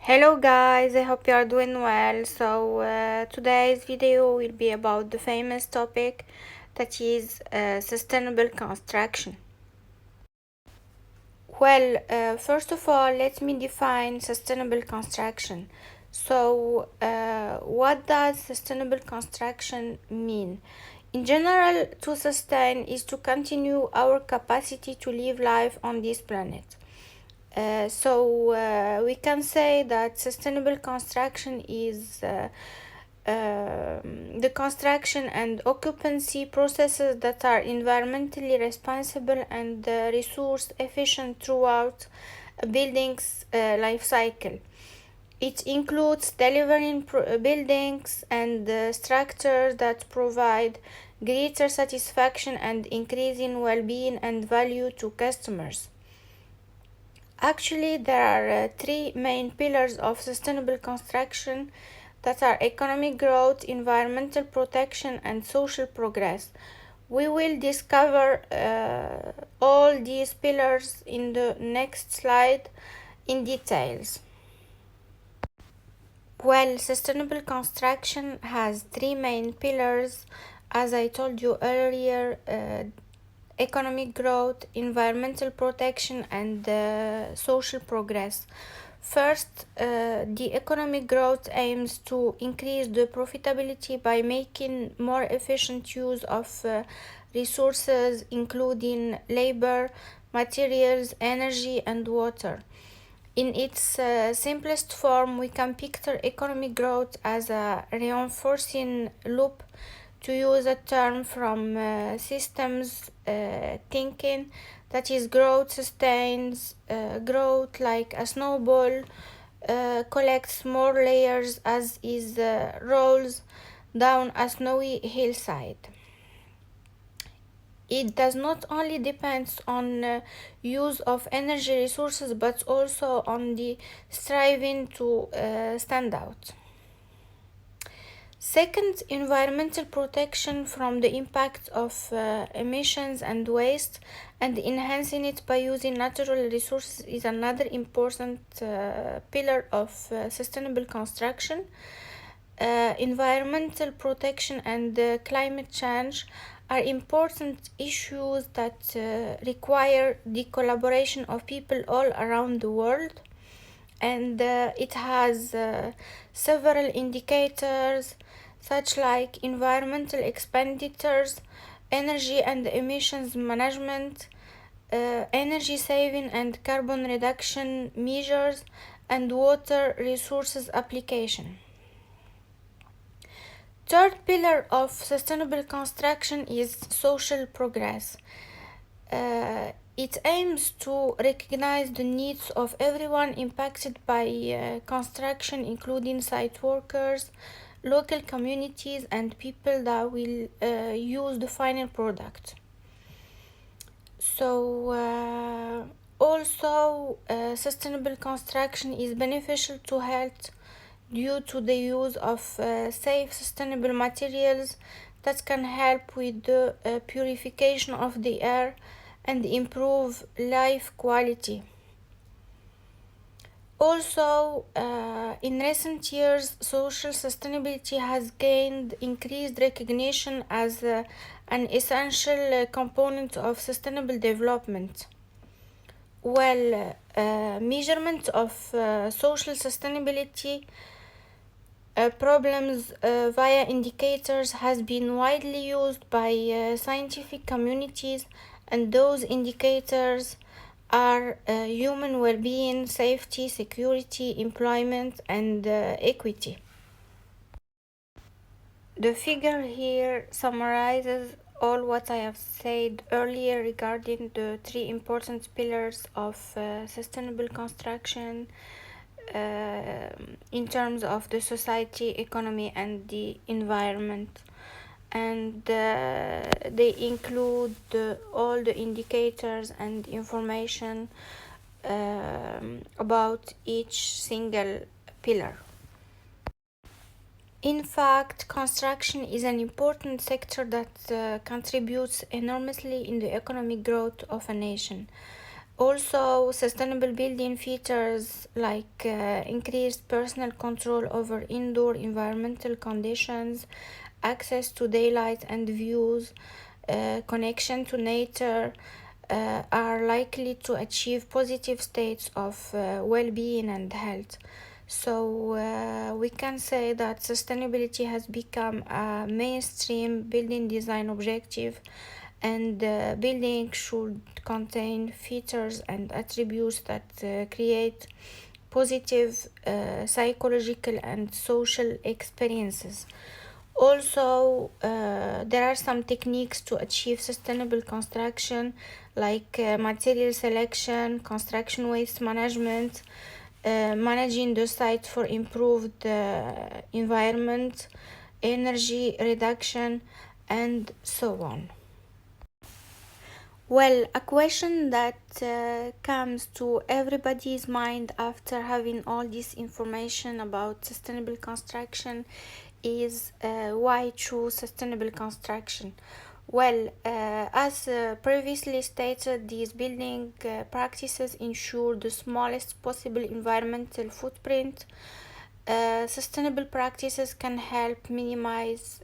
Hello guys, I hope you are doing well. Today's video will be about the famous topic that is sustainable construction. First of all, let me define sustainable construction. What does sustainable construction mean? In general, to sustain is to continue our capacity to live life on this planet. We can say that sustainable construction is the construction and occupancy processes that are environmentally responsible and resource efficient throughout a building's life cycle. It includes delivering buildings and structures that provide greater satisfaction and increasing well-being and value to customers. Actually, there are three main pillars of sustainable construction that are economic growth, environmental protection, and social progress. We will discover all these pillars in the next slide in details. Sustainable construction has three main pillars, as I told you earlier. Economic growth, environmental protection, and social progress. First, the economic growth aims to increase the profitability by making more efficient use of resources, including labor, materials, energy, and water. In its simplest form, we can picture economic growth as a reinforcing loop, to use a term from systems thinking, that is, growth sustains growth like a snowball, collects more layers as it rolls down a snowy hillside. It does not only depend on use of energy resources, but also on the striving to stand out. Second, environmental protection from the impact of emissions and waste, and enhancing it by using natural resources is another important pillar of sustainable construction. Environmental protection and climate change are important issues that require the collaboration of people all around the world, and it has several indicators such like environmental expenditures, energy and emissions management, energy saving and carbon reduction measures, and water resources application. Third pillar of sustainable construction is social progress. It aims to recognize the needs of everyone impacted by construction, including site workers, local communities, and people that will use the final product. Sustainable construction is beneficial to health due to the use of safe, sustainable materials that can help with the purification of the air and improve life quality. Also, in recent years, social sustainability has gained increased recognition as an essential component of sustainable development. Measurement of social sustainability problems via indicators has been widely used by scientific communities, and those indicators are human well-being, safety, security, employment, and equity. The figure here summarizes all what I have said earlier regarding the three important pillars of sustainable construction in terms of the society, economy, and the environment. And they include all the indicators and information about each single pillar. In fact, construction is an important sector that contributes enormously in the economic growth of a nation. Also, sustainable building features like increased personal control over indoor environmental conditions, access to daylight and views, connection to nature, are likely to achieve positive states of well-being and health. So we can say that sustainability has become a mainstream building design objective, and building should contain features and attributes that create positive psychological and social experiences. Also, there are some techniques to achieve sustainable construction, like material selection, construction waste management, managing the site for improved environment, energy reduction, and so on. Well, a question that comes to everybody's mind after having all this information about sustainable construction is why choose sustainable construction? Well, as previously stated, these building practices ensure the smallest possible environmental footprint. Sustainable practices can help minimize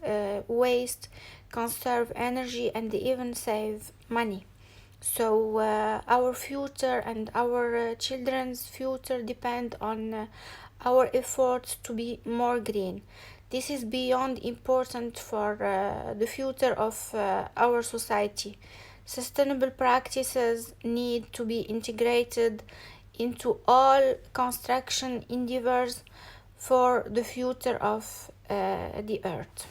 waste, conserve energy, and even save money. So our future and our children's future depend on our efforts to be more green. This is beyond important for the future of our society. Sustainable practices need to be integrated into all construction endeavors for the future of the earth.